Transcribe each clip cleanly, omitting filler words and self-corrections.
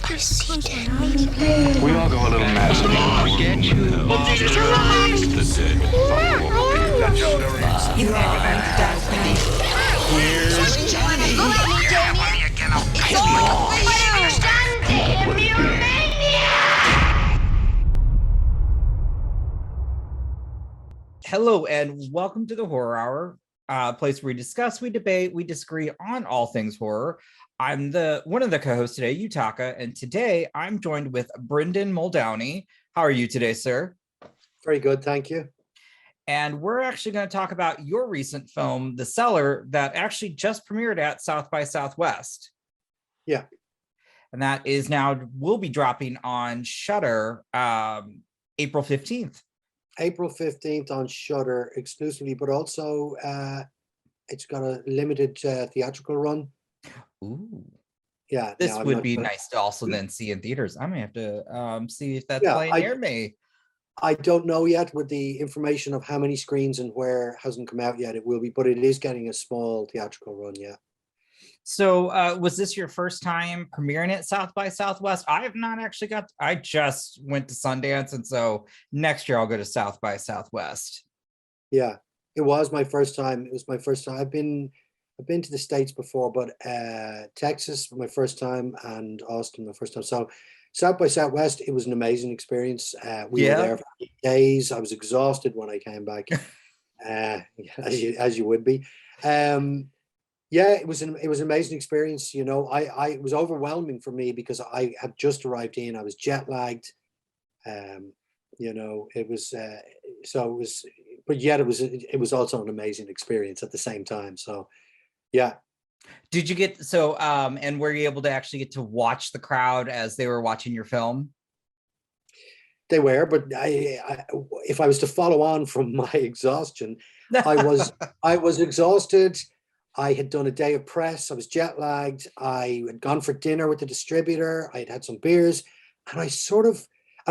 I see dead meat. We all go a little mad sometimes. Get you. You are undoubtedly. Here's Johnny. It's all for you. Hello and welcome to the Horror Hour, place where we discuss, we debate, we disagree on all things horror. I'm one of the co-hosts today, Yutaka, and today I'm joined with Brendan Muldowney. How are you today, sir? Very good, thank you. And we're actually going to talk about your recent film, The Cellar, that actually just premiered at South by Southwest. Yeah. And that is will be dropping on Shudder April 15th. April 15th on Shudder exclusively, but also it's got a limited theatrical run. Ooh. Yeah. This would be nice to also then see in theaters. I'm going to have to see if that's playing near me. I don't know yet with the information of how many screens and where hasn't come out yet. It will be, but it is getting a small theatrical run, yeah. So was this your first time premiering at South by Southwest? I have not actually I just went to Sundance, and so next year I'll go to South by Southwest. Yeah, it was my first time. It was my first time. I've been to the States before, but Texas was my first time and Austin my first time. So South by Southwest, it was an amazing experience. We were there for 8 days. I was exhausted when I came back, as you would be. Yeah, it was an amazing experience. You know, it was overwhelming for me because I had just arrived in. I was jet lagged. You know, it was but yet it was also an amazing experience at the same time. So, yeah. Did you get and were you able to actually get to watch the crowd as they were watching your film? They were, but if I was to follow on from my exhaustion, I was exhausted. I had done a day of press. I was jet lagged. I had gone for dinner with the distributor. I had some beers, and I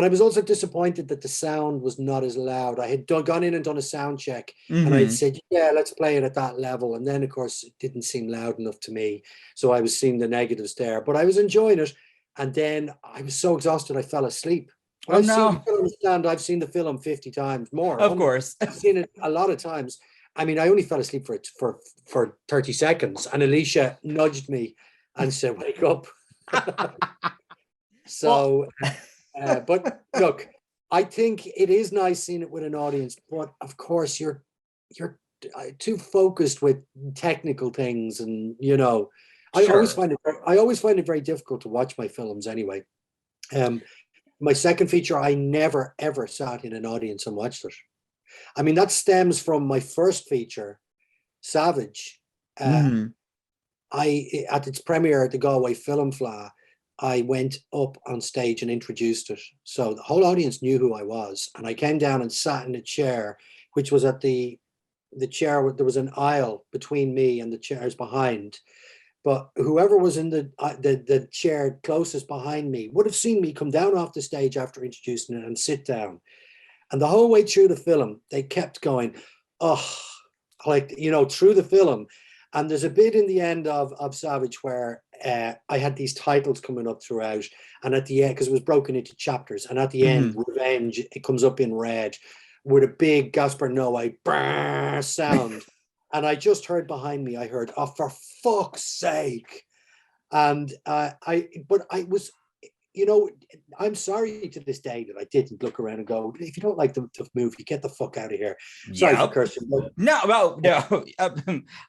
was also disappointed that the sound was not as loud. I had gone in and done a sound check, and I had said, yeah, let's play it at that level. And then, of course, it didn't seem loud enough to me. So I was seeing the negatives there, but I was enjoying it. And then I was so exhausted, I fell asleep. Oh, no. I've seen the film 50 times more. Of course. I've seen it a lot of times. I mean, I only fell asleep for 30 seconds, and Elisha nudged me and said, wake up. So, but look, I think it is nice seeing it with an audience, but of course you're too focused with technical things, and you know, I always find it very difficult to watch my films anyway. My second feature, I never ever sat in an audience and watched it. I mean, that stems from my first feature, Savage. At its premiere at the Galway Film Fleadh, I went up on stage and introduced it. So the whole audience knew who I was. And I came down and sat in a chair, which was at the chair, there was an aisle between me and the chairs behind. But whoever was in the chair closest behind me would have seen me come down off the stage after introducing it and sit down. And the whole way through the film, they kept going, oh, like, you know, through the film. And there's a bit in the end of Savage where I had these titles coming up throughout. And at the end, because it was broken into chapters, and at the end, Revenge, it comes up in red with a big Gaspar Noé sound. And I just heard behind me, I heard, oh, for fuck's sake. And but I was, you know, I'm sorry to this day that I didn't look around and go, if you don't like the movie, get the fuck out of here. Sorry for cursing. No.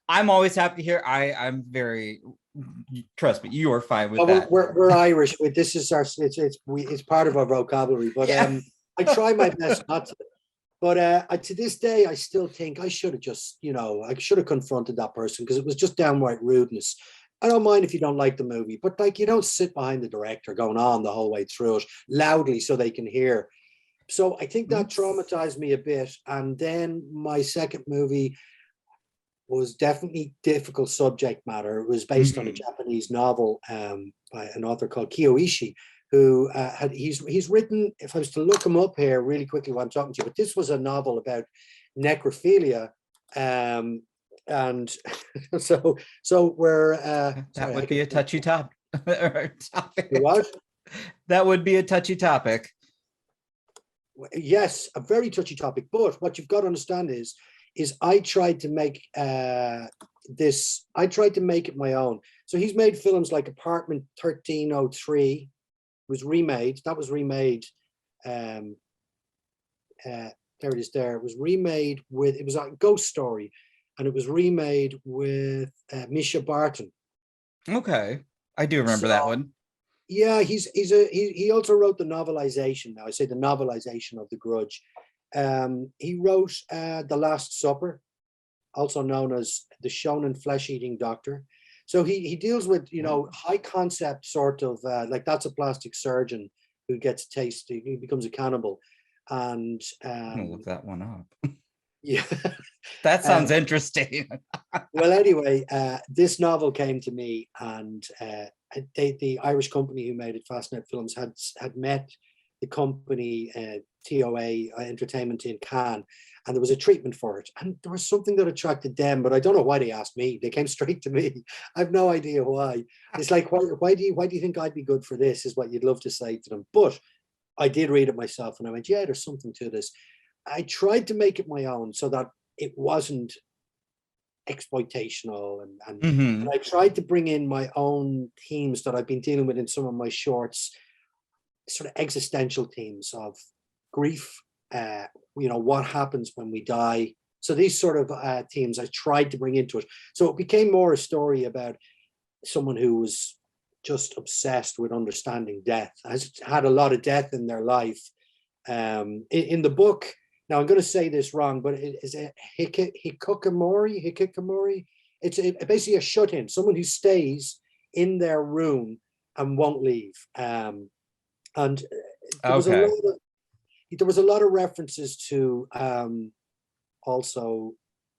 I'm always happy here. I'm very, trust me, you are fine with that. We're Irish. This is it's part of our vocabulary, but I try my best not to. But to this day, I still think I should have just, you know, I should have confronted that person because it was just downright rudeness. I don't mind if you don't like the movie, but like, you don't sit behind the director going on the whole way through it loudly so they can hear. So I think that traumatized me a bit. And then my second movie was definitely difficult subject matter. It was based on a Japanese novel by an author called Kiyoishi, who he's written, if I was to look him up here really quickly while I'm talking to you, but this was a novel about necrophilia. And so we're that would be a touchy topic. What? That would be a touchy topic. Yes, a very touchy topic. But what you've got to understand is I tried to make this. I tried to make it my own. So he's made films like Apartment 1303 was remade. That was remade. There it is. There it was remade with. It was a ghost story, and it was remade with Misha Barton. Okay, I do remember that one. Yeah, he also wrote the novelization. Now I say the novelization of The Grudge. He wrote The Last Supper, also known as The Shonen Flesh-Eating Doctor. So he deals with, you know, high concept sort of like that's a plastic surgeon who gets tasty, he becomes a cannibal. And I'm gonna look that one up. yeah. That sounds interesting. Well, anyway, this novel came to me, and the Irish company who made it, Fastnet Films, had met the company TOA Entertainment in Cannes, and there was a treatment for it, and there was something that attracted them, but I don't know why they asked me. They came straight to me. I have no idea why. It's like, why do you think I'd be good for this? Is what you'd love to say to them. But I did read it myself, and I went, yeah, there's something to this. I tried to make it my own so that it wasn't exploitational, and I tried to bring in my own themes that I've been dealing with in some of my shorts, sort of existential themes of grief, you know, what happens when we die. So these sort of themes I tried to bring into it. So it became more a story about someone who was just obsessed with understanding death, has had a lot of death in their life. In the book, now I'm going to say this wrong, but it is a hikikomori. It's basically a shut-in, someone who stays in their room and won't leave. And there was a lot of references to also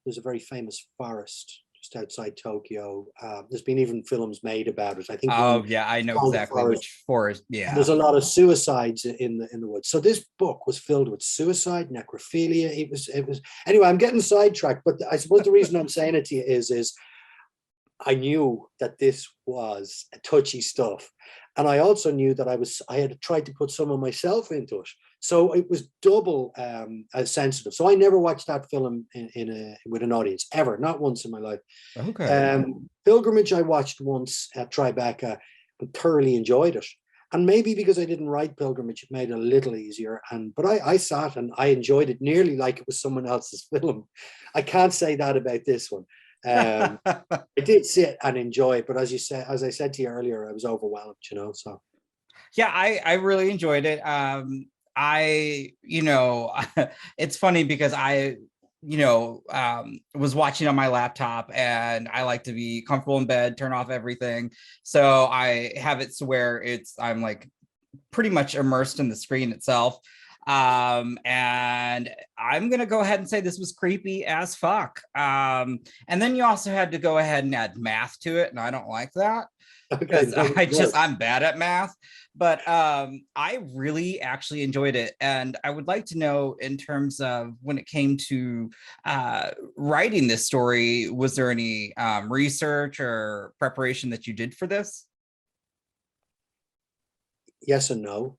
there's a very famous forest just outside Tokyo. There's been even films made about it. I think. Oh yeah, I know exactly which forest. Yeah, there's a lot of suicides in the woods. So this book was filled with suicide, necrophilia. It was. Anyway, I'm getting sidetracked, but I suppose the reason I'm saying it to you is I knew that this was touchy stuff, and I also knew that I had tried to put some of myself into it, so it was double as sensitive. So I never watched that film with an audience ever, not once in my life. Okay. Pilgrimage I watched once at Tribeca and thoroughly enjoyed it, and maybe because I didn't write Pilgrimage, it made it a little easier. But I sat and I enjoyed it nearly like it was someone else's film. I can't say that about this one. I did sit and enjoy it, but as I said to you earlier, I was overwhelmed, you know. So yeah, I really enjoyed it. It's funny because I was watching on my laptop, and I like to be comfortable in bed, turn off everything, so I have it to where I'm like pretty much immersed in the screen itself. And I'm gonna go ahead and say this was creepy as fuck. And then you also had to go ahead and add math to it, and I don't like that because I'm bad at math. But I really actually enjoyed it, and I would like to know, in terms of when it came to writing this story, was there any research or preparation that you did for this? Yes and no.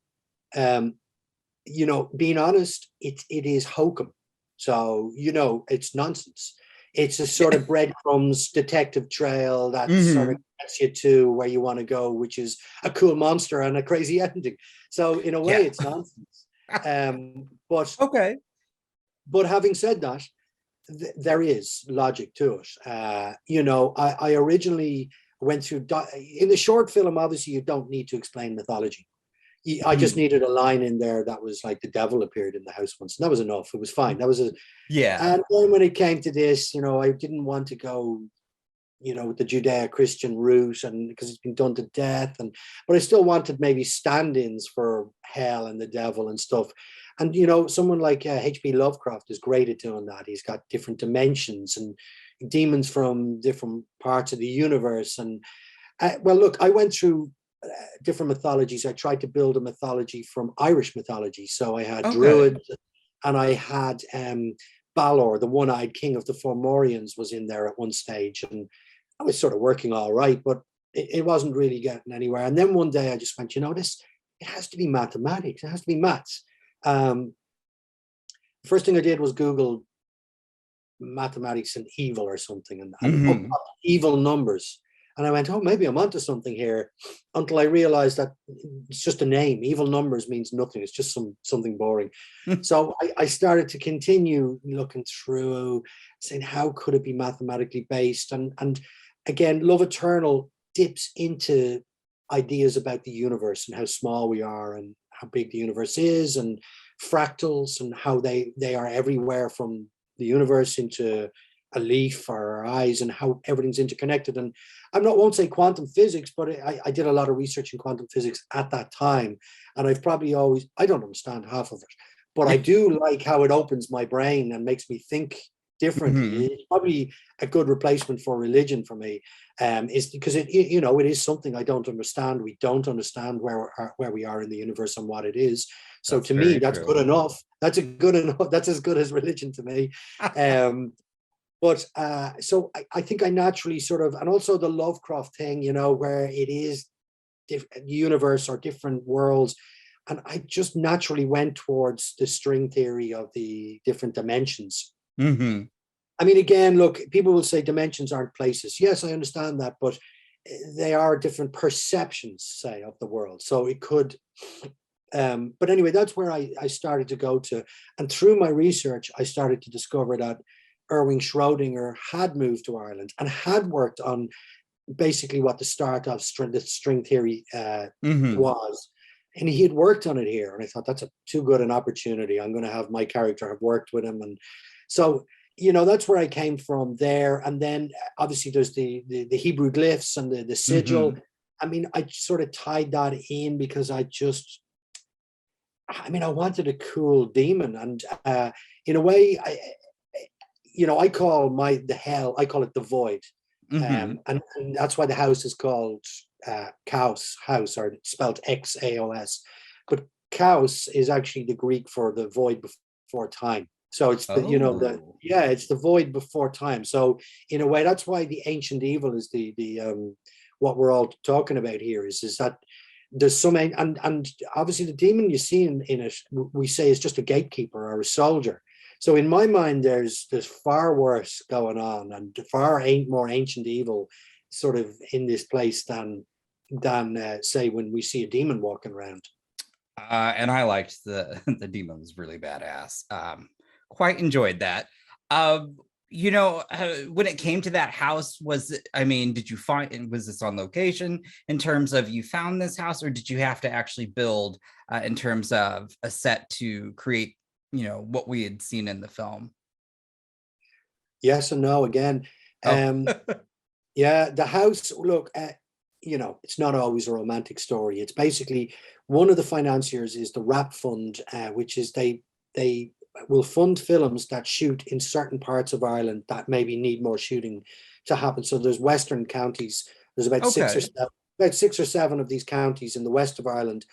You know, being honest, it is hokum. So, you know, it's nonsense. It's a sort of breadcrumbs detective trail that sort of gets you to where you want to go, which is a cool monster and a crazy ending. So in a way, it's nonsense. But okay. But having said that, there is logic to it. You know, I originally went through, in the short film, obviously you don't need to explain mythology. I just needed a line in there that was like the devil appeared in the house once, and that was enough. It was fine. That was yeah. And then when it came to this, you know, I didn't want to go, you know, with the Judeo-Christian route, and because it's been done to death, but I still wanted maybe stand-ins for hell and the devil and stuff. And you know, someone like H.P. Lovecraft is great at doing that. He's got different dimensions and demons from different parts of the universe. And well, look, I went through different mythologies. I tried to build a mythology from Irish mythology. So I had Druid, and I had Balor, the one-eyed king of the Fomorians, was in there at one stage, and I was sort of working all right, but it wasn't really getting anywhere. And then one day I just went, you know, this it has to be mathematics. It has to be maths. First thing I did was Google mathematics and evil or something, and up popped evil numbers. And I went, oh, maybe I'm onto something here, until I realized that it's just a name. Evil numbers means nothing. It's just something boring. So I started to continue looking through, saying, how could it be mathematically based? And again, Love Eternal dips into ideas about the universe and how small we are and how big the universe is, and fractals and how they are everywhere from the universe into a leaf or our eyes, and how everything's interconnected. And won't say quantum physics, but I did a lot of research in quantum physics at that time. And I've probably I don't understand half of it, but I do like how it opens my brain and makes me think differently. It's probably a good replacement for religion for me, is because it is something I don't understand. We don't understand where we are in the universe and what it is. So that's to me, that's true. Good enough. That's as good as religion to me. But so I think I naturally sort of, and also the Lovecraft thing, where it is universe or different worlds. And I just naturally went towards the string theory of the different dimensions. I mean, again, look, people will say dimensions aren't places. Yes, I understand that, but they are different perceptions, say, of the world. So it could, but anyway, that's where I started to go to. And through my research, I started to discover that Erwin Schrödinger had moved to Ireland and had worked on basically what the start of the string theory was. And he had worked on it here. And I thought, that's too good an opportunity. I'm going to have my character have worked with him. And so, that's where I came from there. And then obviously there's the Hebrew glyphs and the sigil. I mean, I sort of tied that in because I wanted a cool demon. And in a way, I call the hell, I call it the void. And that's why the house is called Chaos House, or it's spelled Xaos. But Chaos is actually the Greek for the void before time. So it's it's the void before time. So in a way, that's why the ancient evil is the what we're all talking about here is that there's some, and obviously the demon you see in it, we say is just a gatekeeper or a soldier. So in my mind, there's far worse going on and far more ancient evil sort of in this place than say when we see a demon walking around. And I liked the demon was really badass. Quite enjoyed that. When it came to that house, did you find, was this on location in terms of you found this house, or did you have to actually build in terms of a set to create what we had seen in the film? Yes and no again. The house, look, it's not always a romantic story. It's basically one of the financiers is the RAP Fund, which is they will fund films that shoot in certain parts of Ireland that maybe need more shooting to happen. So there's Western counties. There's about six or seven of these counties in the west of Ireland.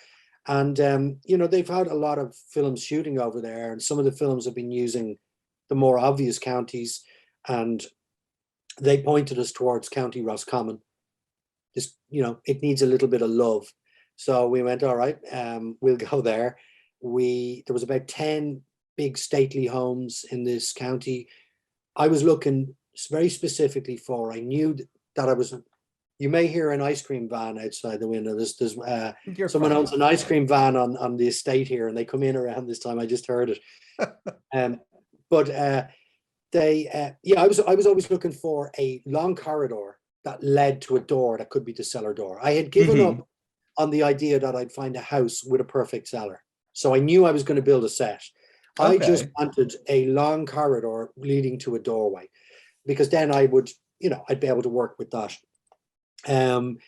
And, they've had a lot of films shooting over there, and some of the films have been using the more obvious counties, and they pointed us towards County Roscommon. It needs a little bit of love. So we went, all right, we'll go there. There was about 10 big stately homes in this county. I was looking very specifically I knew that you may hear an ice cream van outside the window. There's someone owns an ice cream van on the estate here, and they come in around this time. I just heard it. I was always looking for a long corridor that led to a door that could be the cellar door. I had given up on the idea that I'd find a house with a perfect cellar. So I knew I was going to build a set. I just wanted a long corridor leading to a doorway, because then I would, I'd be able to work with that. And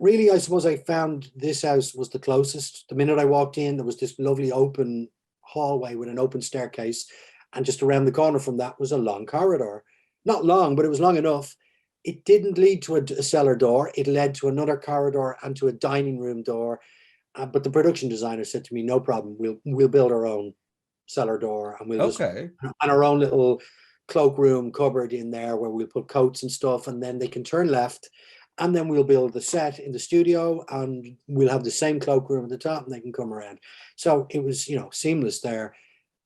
really, I suppose I found this house was the closest. The minute I walked in, there was this lovely open hallway with an open staircase. And just around the corner from that was a long corridor. Not long, but it was long enough. It didn't lead to a cellar door. It led to another corridor and to a dining room door. But the production designer said to me, no problem, we'll build our own cellar door, and we'll and our own little cloakroom cupboard in there where we'll put coats and stuff, and then they can turn left and then we'll build the set in the studio, and we'll have the same cloakroom at the top, and they can come around. So it was, seamless there.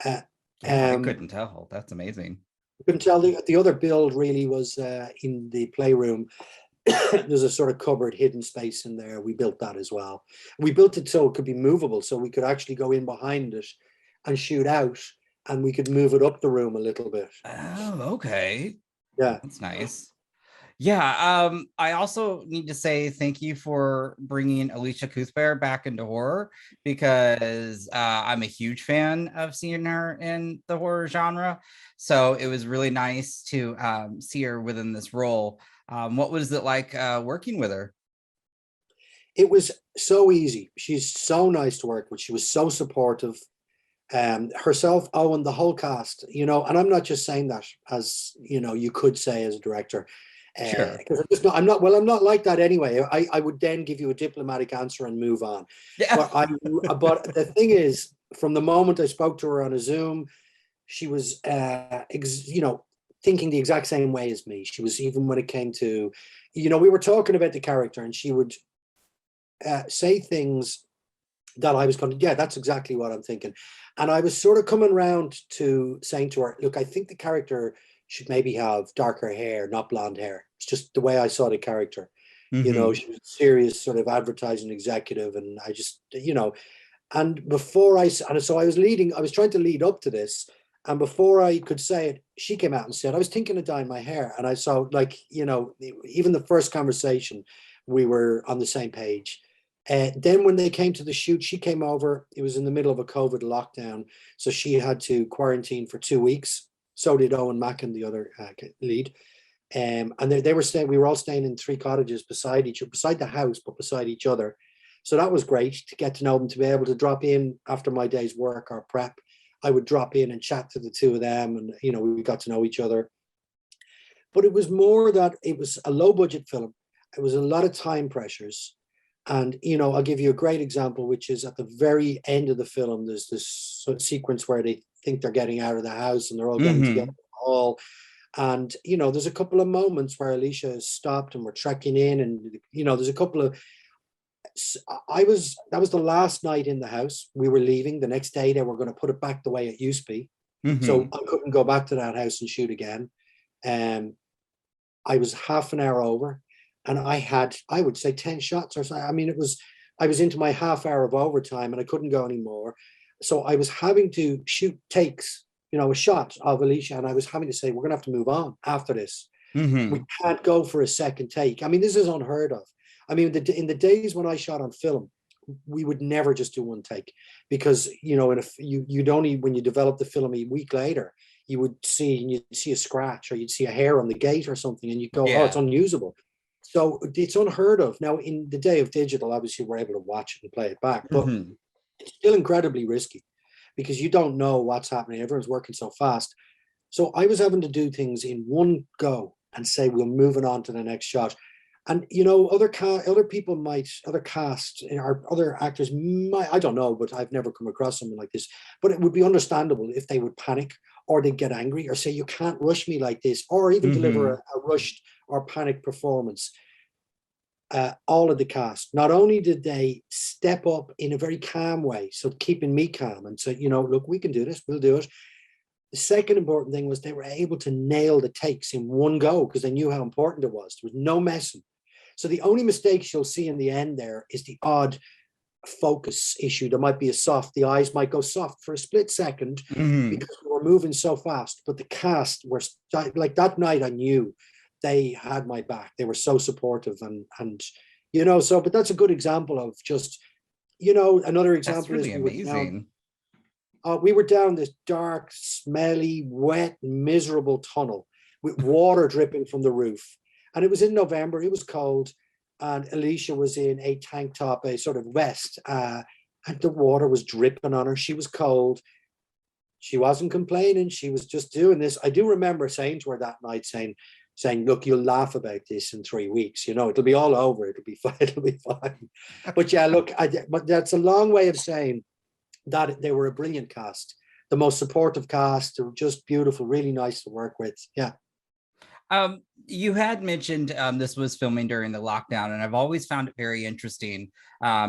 Yeah, I couldn't tell. That's amazing. You couldn't tell. The other build really was in the playroom. There's a sort of cupboard hidden space in there. We built that as well. We built it so it could be movable, so we could actually go in behind it and shoot out, and we could move it up the room a little bit. Oh, okay. Yeah, That's nice. Yeah, I also need to say thank you for bringing Elisha Cuthbert back into horror, because I'm a huge fan of seeing her in the horror genre. So it was really nice to see her within this role. What was it like working with her? it was so easy. She's so nice to work with. She was so supportive. Herself, Owen, the whole cast, and I'm not just saying that as you could say as a director. Sure. I'm not like that anyway. I would then give you a diplomatic answer and move on. Yeah. But the thing is, from the moment I spoke to her on a Zoom, she was, thinking the exact same way as me. She was, even when it came to, we were talking about the character, and she would say things that I was going, yeah, that's exactly what I'm thinking. And I was sort of coming around to saying to her, look, I think the character should maybe have darker hair, not blonde hair. It's just the way I saw the character. She was a serious sort of advertising executive, and I just, and so I was trying to lead up to this, and before I could say it, she came out and said, I was thinking of dyeing my hair. And I saw, even the first conversation, we were on the same page. Then when they came to the shoot, she came over. It was in the middle of a COVID lockdown, so she had to quarantine for 2 weeks. So did Eoin Macken, the other lead. And they were staying, we were all staying in 3 cottages beside the house, but beside each other. So that was great to get to know them, to be able to drop in after my day's work or prep. I would drop in and chat to the two of them, and, we got to know each other. But it was more that it was a low budget film. It was a lot of time pressures. And, I'll give you a great example, which is at the very end of the film, there's this sort of sequence where they think they're getting out of the house, and they're all getting together in the hall. And, there's a couple of moments where Elisha has stopped, and we're trekking in, and, there's a couple of, that was the last night in the house. We were leaving. The next day they were going to put it back the way it used to be. So I couldn't go back to that house and shoot again. I was half an hour over, and I had, I would say, 10 shots or so. I mean, I was into my half hour of overtime, and I couldn't go anymore. So I was having to shoot takes, a shot of Elisha, and I was having to say, we're going to have to move on after this. We can't go for a second take. I mean, this is unheard of. I mean, in the days when I shot on film, we would never just do one take, because, you'd only, when you develop the film a week later, you'd see a scratch, or you'd see a hair on the gate or something, and you'd go, oh, it's unusable. So it's unheard of. Now, in the day of digital, obviously we're able to watch it and play it back, but it's still incredibly risky, because you don't know what's happening. Everyone's working so fast. So I was having to do things in one go and say, we're moving on to the next shot. And, other people might, other cast or other actors might, I don't know, but I've never come across something like this. But it would be understandable if they would panic, or they'd get angry, or say, you can't rush me like this, or even deliver a rushed or panicked performance. All of the cast, not only did they step up in a very calm way, so keeping me calm and say, look, we can do this, we'll do it. The second important thing was they were able to nail the takes in one go, because they knew how important it was. There was no messing. So the only mistakes you'll see in the end there is the odd focus issue. There might be the eyes might go soft for a split second, because we were moving so fast. But the cast were, like, that night, I knew they had my back. They were so supportive, and but that's a good example of just, another example. That's really amazing. We were down this dark, smelly, wet, miserable tunnel with water dripping from the roof. And it was in November, it was cold, and Elisha was in a tank top, a sort of vest, and the water was dripping on her. She was cold. She wasn't complaining. She was just doing this. I do remember saying to her that night, saying, look, you'll laugh about this in 3 weeks. It'll be all over. It'll be fine. It'll be fine. But yeah, look, but that's a long way of saying that they were a brilliant cast, the most supportive cast. They were just beautiful, really nice to work with. Yeah. You had mentioned this was filming during the lockdown, and I've always found it very interesting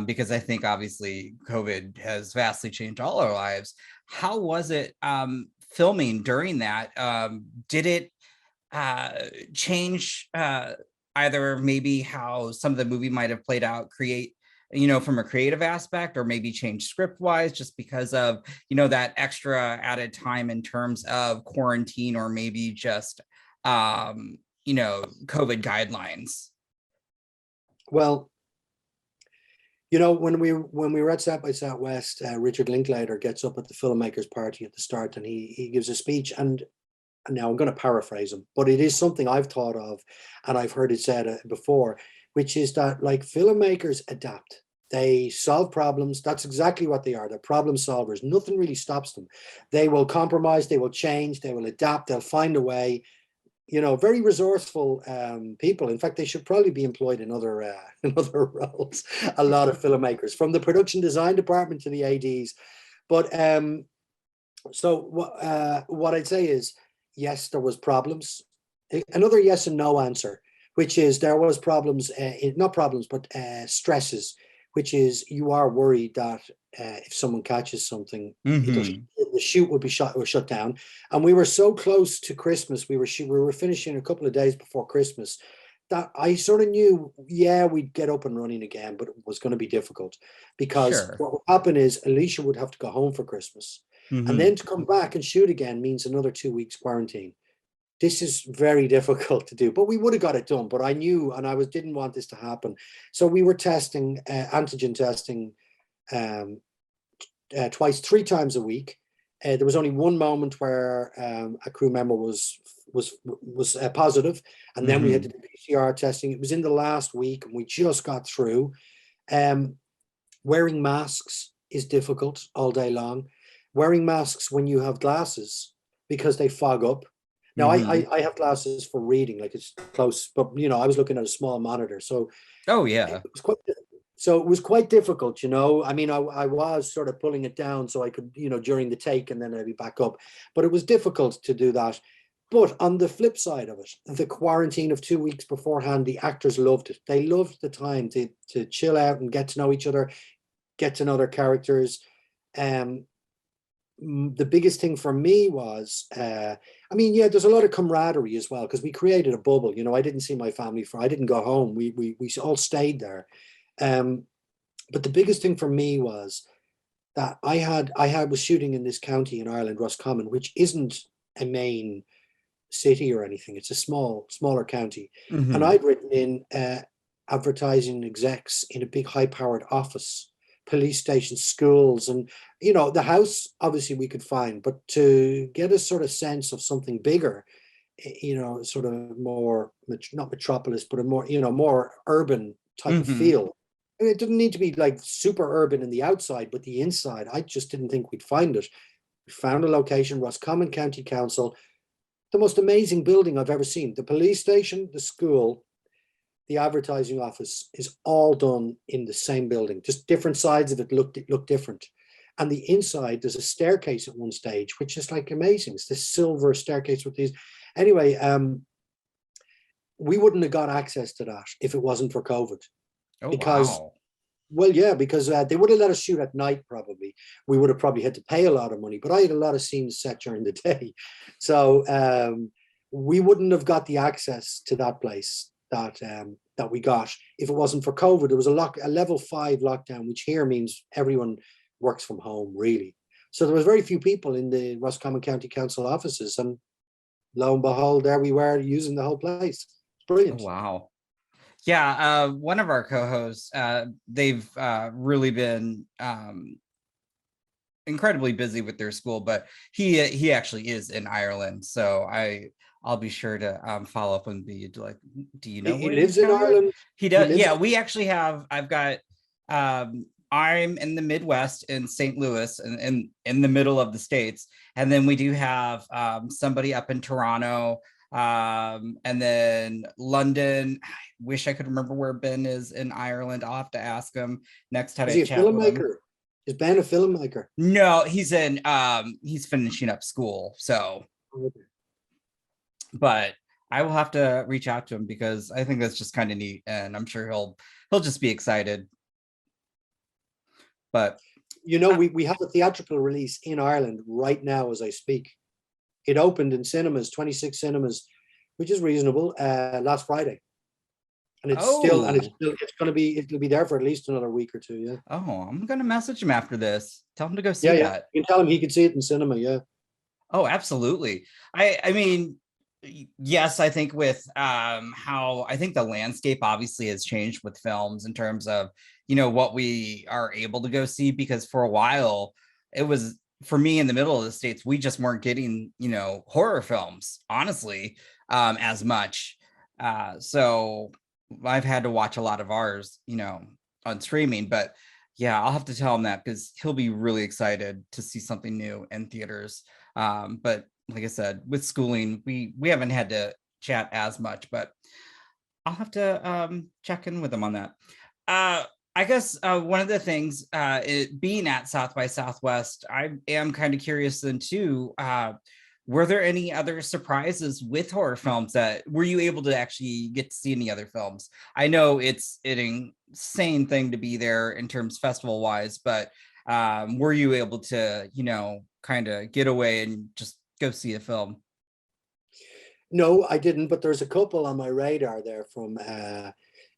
because I think obviously COVID has vastly changed all our lives. How was it filming during that? Did it change either maybe how some of the movie might have played out, from a creative aspect, or maybe change script wise just because of that extra added time in terms of quarantine, or maybe just COVID guidelines? Well, when we were at South by Southwest, Richard Linklater gets up at the filmmakers party at the start, and he gives a speech, and now I'm going to paraphrase him, but it is something I've thought of, and I've heard it said before, which is that like filmmakers adapt. They solve problems. That's exactly what they are. They're problem solvers. Nothing really stops them. They will compromise. They will change. They will adapt. They'll find a way. Very resourceful people. In fact, they should probably be employed in other roles. A lot of filmmakers, from the production design department to the ADs. But so what I'd say is, yes, there was problems. Another yes and no answer, which is there was problems, not problems, but stresses, which is you are worried that if someone catches something, the shoot would be shut down. And we were so close to Christmas. We were finishing a couple of days before Christmas that I sort of knew, we'd get up and running again, but it was going to be difficult because what would happen is Elisha would have to go home for Christmas. And then to come back and shoot again means another 2 weeks quarantine. This is very difficult to do, but we would have got it done. But I knew, and I didn't want this to happen. So we were testing, antigen testing, three times a week. There was only one moment where a crew member was positive, and then we had to do PCR testing. It was in the last week, and we just got through. Wearing masks is difficult all day long. Wearing masks when you have glasses because they fog up. Now, I have glasses for reading, like it's close, but I was looking at a small monitor, so it was quite difficult. I mean, I was sort of pulling it down so I could, during the take, and then I'd be back up, but it was difficult to do that. But on the flip side of it, the quarantine of 2 weeks beforehand, the actors loved it. They loved the time to chill out and get to know each other, get to know their characters. The biggest thing for me was, there's a lot of camaraderie as well, because we created a bubble. I didn't see my family I didn't go home. We all stayed there. But the biggest thing for me was that I was shooting in this county in Ireland, Roscommon, which isn't a main city or anything. It's a smaller county. And I'd written in advertising execs in a big high-powered office, police stations, schools, and the house obviously we could find, but to get a sort of sense of something bigger, sort of more, not metropolis, but a more more urban type of feel. And it didn't need to be like super urban in the outside, but the inside, I just didn't think we'd find it. We found a location, Roscommon County Council, the most amazing building I've ever seen. The police station, the school, the advertising office is all done in the same building. Just different sides of it look different. And the inside, there's a staircase at one stage, which is like amazing. It's this silver staircase with these. Anyway, we wouldn't have got access to that if it wasn't for COVID. Because they would have let us shoot at night probably. We would have probably had to pay a lot of money, but I had a lot of scenes set during the day. So we wouldn't have got the access to that place that we got if it wasn't for COVID. There was a level 5 lockdown, which here means everyone works from home, really. So there was very few people in the Roscommon County Council offices, and lo and behold, there we were using the whole place. It's brilliant. Oh, wow. Yeah, one of our co-hosts, they've really been incredibly busy with their school, but he actually is in Ireland, so I'll be sure to follow up and be like, do you know he lives in Ireland? He does. Yeah, we actually I've got I'm in the Midwest in St. Louis, and in the middle of the States, and then we do have somebody up in Toronto, and then London. I wish I could remember where Ben is in Ireland. I'll have to ask him next time. Is he a filmmaker? Is Ben a filmmaker? No, he's he's finishing up school. So, okay. But I will have to reach out to him because I think that's just kind of neat, and I'm sure he'll just be excited. But You know, we have a theatrical release in Ireland right now as I speak. It opened in cinemas, 26 cinemas, which is reasonable, last Friday. And it's still, and it'll be there for at least another week or two. Yeah. oh, I'm gonna message him after this. Tell him to go see Yeah. that. You can tell him he could see it in cinema. Yeah. Oh, absolutely. I mean, yes, I think with how I think the landscape obviously has changed with films in terms of, what we are able to go see, because for a while it was, for me, in the middle of the States, we just weren't getting, horror films, honestly, as much. So I've had to watch a lot of ours, on streaming, but yeah, I'll have to tell him that because he'll be really excited to see something new in theaters. But like I said, with schooling, we haven't had to chat as much, but I'll have to check in with him on that. I guess one of the things, being at South by Southwest, I am kind of curious then too. Were there any other surprises with horror films that were you able to actually get to see any other films? I know it's an insane thing to be there in terms festival wise, but were you able to, kind of get away and just go see a film? No, I didn't, but there's a couple on my radar there from,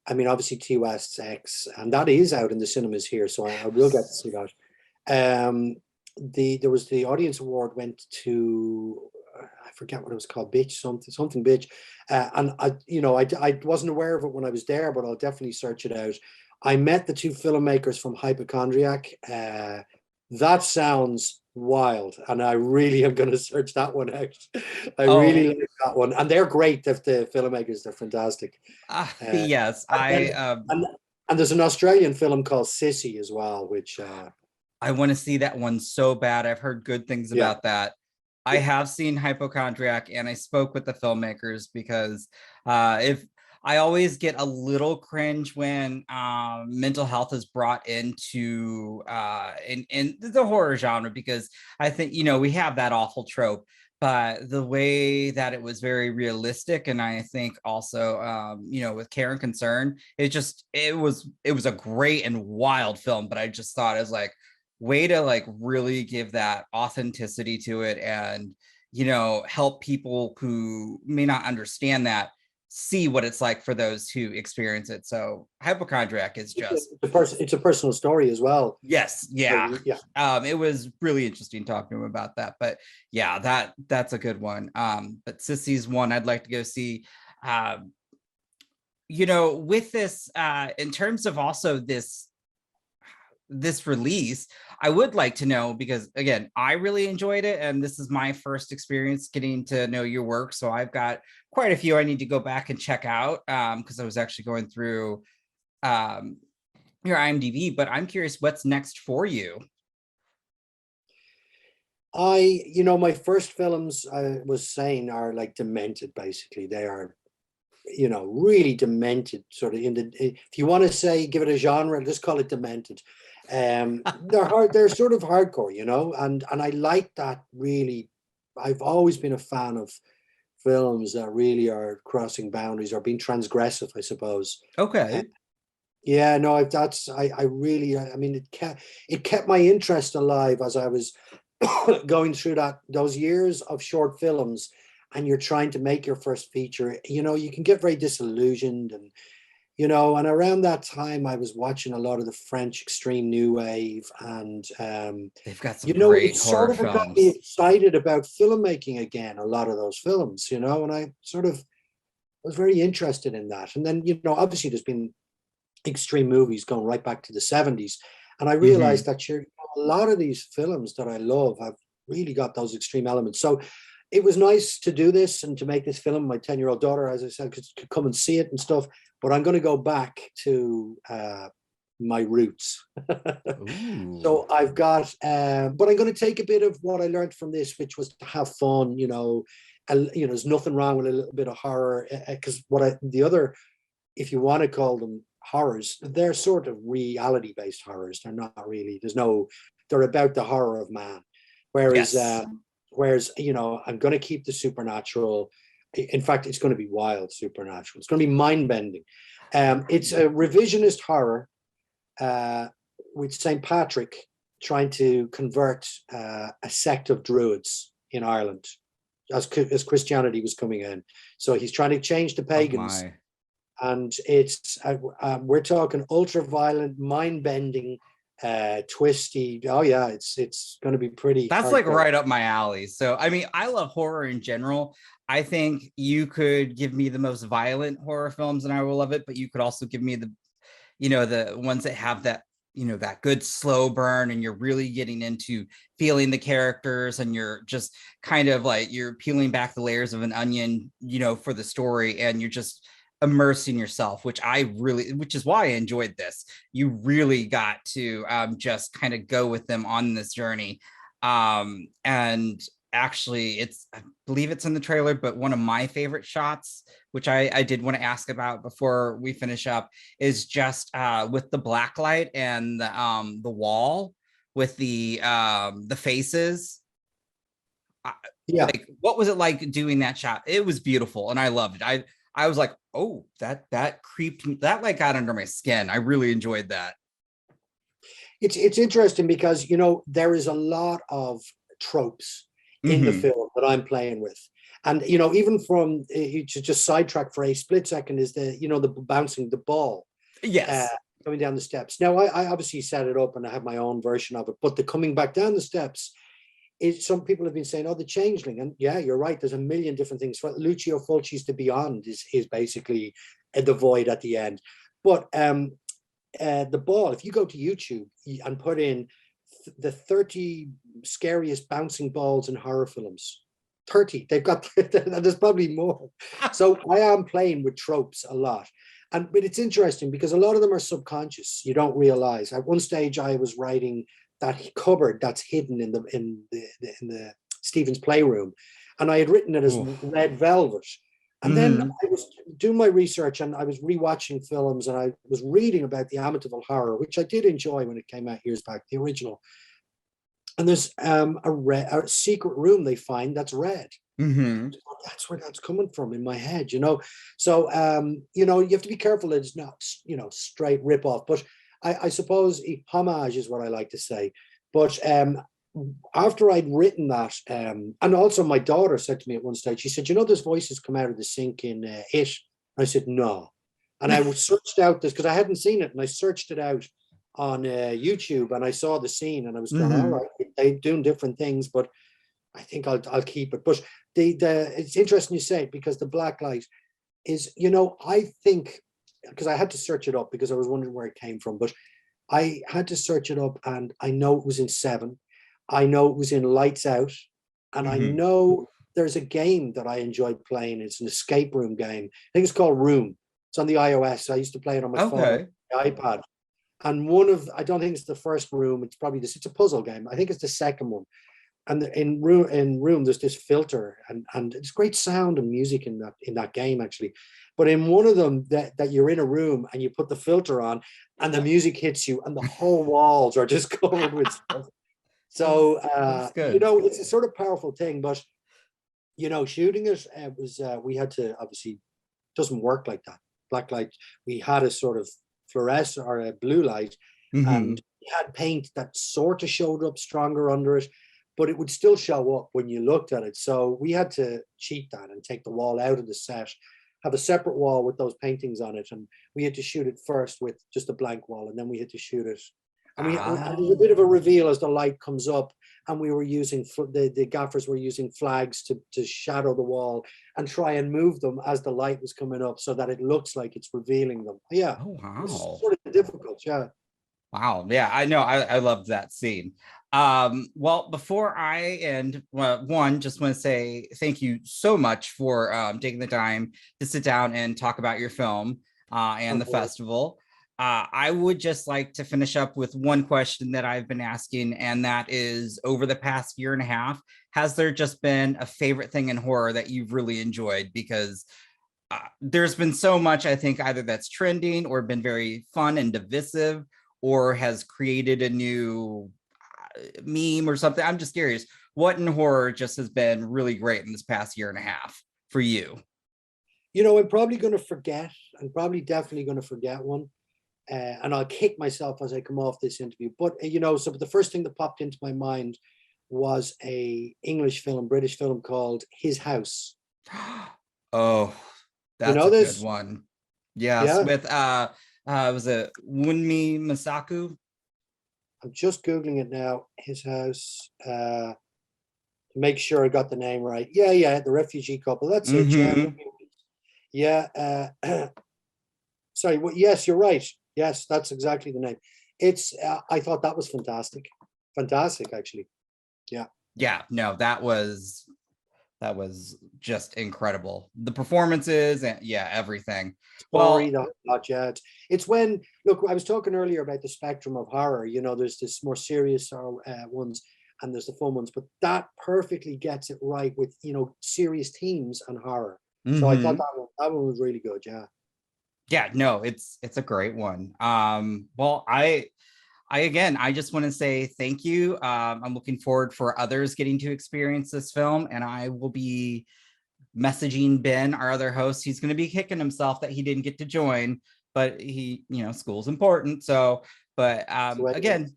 obviously T West's X, and that is out in the cinemas here, so I will get to see that. There was the audience award went to, I forget what it was called, Bitch, something Bitch, and I wasn't aware of it when I was there, but I'll definitely search it out. I met the two filmmakers from Hypochondriac. That sounds wild, and I really am going to search that one out. I really like that one, and they're great. The filmmakers, they're fantastic. Yes, and there's an Australian film called Sissy as well, which I want to see that one so bad. I've heard good things about that. I have seen Hypochondriac, and I spoke with the filmmakers because if I always get a little cringe when mental health is brought into in the horror genre, because I think, we have that awful trope, but the way that it was very realistic, and I think also with Care and Concern, it was a great and wild film, but I just thought it was like way to like really give that authenticity to it and help people who may not understand that see what it's like for those who experience it. So Hypochondriac is just it's a personal story as well. Yes, yeah. It was really interesting talking to him about that, but yeah, that's a good one. But Sissy's one I'd like to go see. With this in terms of also this release, I would like to know, because again, I really enjoyed it, and this is my first experience getting to know your work, so I've got quite a few I need to go back and check out, because I was actually going through your IMDb, but I'm curious what's next for you. My first films, I was saying, are like demented. Basically, they are really demented, sort of if you want to say, give it a genre, just call it demented. They're sort of hardcore, and I like that. Really, I've always been a fan of films that really are crossing boundaries or being transgressive, I suppose. Okay. Yeah, no, it kept my interest alive as I was going through those years of short films, and you're trying to make your first feature. You can get very disillusioned, and and around that time I was watching a lot of the French extreme new wave, and they've got some great horror films. Got me excited about filmmaking again, a lot of those films, and I sort of was very interested in that. And then obviously there's been extreme movies going right back to the 70s, and I realized that a lot of these films that I love have really got those extreme elements. So it was nice to do this and to make this film. My 10-year-old daughter, as I said, could come and see it and stuff. But I'm going to go back to my roots. So I've got, but I'm going to take a bit of what I learned from this, which was to have fun. There's nothing wrong with a little bit of horror, because if you want to call them horrors, they're sort of reality-based horrors. They're not really. They're about the horror of man. Whereas I'm going to keep the supernatural. In fact, it's going to be wild, supernatural. It's going to be mind-bending. It's a revisionist horror with St. Patrick trying to convert a sect of druids in Ireland as Christianity was coming in. So he's trying to change the pagans. And it's we're talking ultra-violent, mind-bending, twisty. Oh yeah, it's going to be pretty. That's hardcore. like right up my alley. So I mean, I love horror in general. I think you could give me the most violent horror films and I will love it, but you could also give me the, the ones that have that, that good slow burn and you're really getting into feeling the characters and you're just kind of like you're peeling back the layers of an onion, for the story, and you're just immersing yourself, which is why I enjoyed this. You really got to just kind of go with them on this journey. And actually I believe it's in the trailer, but one of my favorite shots, which I did want to ask about before we finish up, is just with the black light and the wall with the faces. Yeah. Like, what was it like doing that shot? It was beautiful and I loved it. I was like, oh, that creeped me. That like got under my skin. I really enjoyed that. It's interesting because, there is a lot of tropes in the film that I'm playing with. And, even from, just sidetrack for a split second, is the bouncing the ball. Yes. Coming down the steps. Now, I obviously set it up and I have my own version of it, but the coming back down the steps is, some people have been saying, oh, the changeling. And yeah, you're right. There's a million different things. Lucio Fulci's The Beyond is basically the void at the end. But the ball, if you go to YouTube and put in the 30 scariest bouncing balls in horror films, 30, they've got, there's probably more. So I am playing with tropes a lot. But it's interesting because a lot of them are subconscious. You don't realize. At one stage, I was writing that cupboard that's hidden in the Stephen's playroom, and I had written it as red velvet. And then I was doing my research and I was rewatching films and I was reading about the Amityville Horror, which I did enjoy when it came out years back, the original. And there's a secret room they find that's red. That's where that's coming from in my head, So, you have to be careful that it's not, straight rip off. But I suppose homage is what I like to say. But after I'd written that, and also my daughter said to me at one stage, she said, there's voices come out of the sink in It. And I said, no. And I searched out this because I hadn't seen it, and I searched it out on YouTube, and I saw the scene, and I was going, all right, they're doing different things, but I think I'll keep it. But it's interesting you say it, because the black light is, I think, because I had to search it up because I was wondering where it came from, but I had to search it up, and I know it was in Seven. I know it was in Lights Out, and I know there's a game that I enjoyed playing. It's an escape room game. I think it's called Room. It's on the iOS. I used to play it on my phone, my iPad. And I don't think it's the first Room. It's probably it's a puzzle game. I think it's the second one. And in Room, there's this filter, and it's great sound and music in that game actually. But in one of them, that you're in a room and you put the filter on, and the music hits you, and the whole walls are just covered with stuff. So it's a sort of powerful thing. But shooting it was we had to, obviously doesn't work like that. Black light. We had a sort of fluorescent or a blue light, and we had paint that sort of showed up stronger under it, but it would still show up when you looked at it. So we had to cheat that and take the wall out of the set, have a separate wall with those paintings on it, and we had to shoot it first with just a blank wall, and then we had to shoot it. And and there's a bit of a reveal as the light comes up, and we were using the gaffers were using flags to shadow the wall and try and move them as the light was coming up, so that it looks like it's revealing them. Yeah. Oh wow. It's sort of difficult. Yeah. Wow. Yeah, I know. I loved that scene. Well, before I end, one, just want to say thank you so much for taking the time to sit down and talk about your film and the festival. I would just like to finish up with one question that I've been asking, and that is, over the past year and a half, has there just been a favorite thing in horror that you've really enjoyed? Because there's been so much, I think, either that's trending or been very fun and divisive, or has created a new meme or something. I'm just curious, what in horror just has been really great in this past year and a half for you? You know, I'm probably going to forget. I'm probably definitely going to forget one. And I'll kick myself as I come off this interview. But, you know, so the first thing that popped into my mind was a British film called His House. Oh, that's You know a this? good one. Yes, Yeah. with was it Wunmi Masaku? I'm just Googling it now. His House. To make sure I got the name right. Yeah, the refugee couple. That's it. Mhm. Yeah. Sorry. Well, yes, you're right. Yes, that's exactly the name. It's. I thought that was fantastic. Fantastic, actually. Yeah, no, that was just incredible. The performances and yeah, everything. Story, Well, yeah. It's when, look, I was talking earlier about the spectrum of horror. You know, there's this more serious ones and there's the fun ones, but that perfectly gets it right with, you know, serious themes and horror. So I thought mhm. that one was really good. Yeah. Yeah, no, it's a great one. Well, I just want to say thank you. I'm looking forward for others getting to experience this film, and I will be messaging Ben, our other host. He's going to be kicking himself that he didn't get to join, but he, you know, school's important. So, but So anyway, again,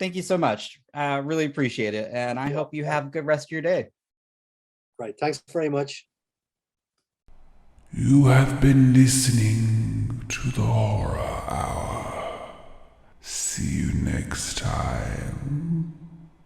thank you so much. Really appreciate it, and I yeah, hope you have a good rest of your day. right. Thanks very much. You have been listening to the Horror Hour. See you next time.